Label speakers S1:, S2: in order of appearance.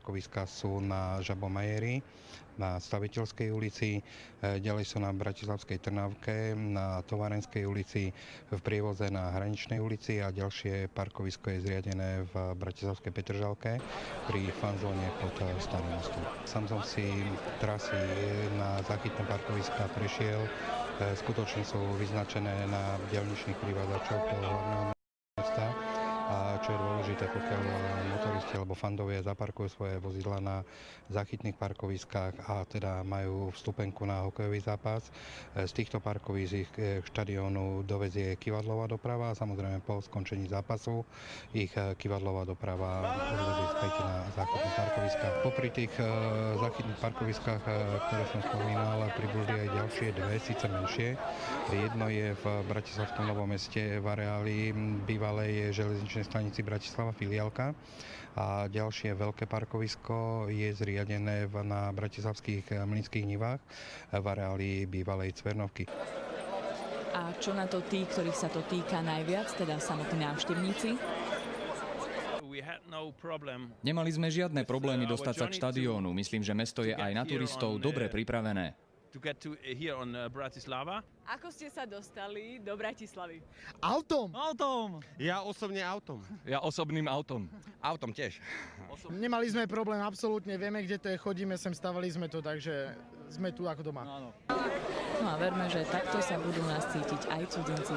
S1: parkoviská sú na Žabomajeri, na Staviteľskej ulici, ďalej sú na Bratislavskej Trnavke, na Tovarenskej ulici, v prievoze na Hraničnej ulici a ďalšie parkovisko je zriadené v Bratislavskej Petržalke pri fanzóne pod Starým mostom. Sám som si trasy na záchytné parkoviská prešiel, skutočne sú vyznačené na diaľničných privádzačov toho hlavného mesta. A čo je dôležité, pokiaľ motoristi alebo fandovia zaparkujú svoje vozidla na záchytných parkoviskách a teda majú vstupenku na hokejový zápas, z týchto parkovísk k štadiónu dovezie kývadlová doprava a samozrejme po skončení zápasu ich kývadlová doprava odvezie späť na záchytných parkoviskách. Popri tých záchytných parkoviskách, ktoré som spomínal, pribudli aj ďalšie dve, síce menšie. Jedno je v Bratislavskom Novom Meste v areáli bývalej železničnej stanici Bratislava filiálka a ďalšie veľké parkovisko je zriadené na bratislavských Mlynských nivách v areáli bývalej Cvernovky.
S2: A čo na to tí, ktorých sa to týka najviac, teda samotní návštevníci?
S3: Nemali sme žiadne problémy dostať sa k štadiónu. Myslím, že mesto je aj na turistov dobre pripravené.
S2: Ako ste sa dostali do Bratislavy?
S4: Autom!
S5: Ja osobne autom.
S6: Ja osobným autom.
S5: Autom tiež.
S4: Nemali sme problém, absolútne. Vieme, kde to je, chodíme sem, stavali sme to, takže sme tu ako doma.
S2: No a verme, že takto sa budú nás cítiť aj cudzinci.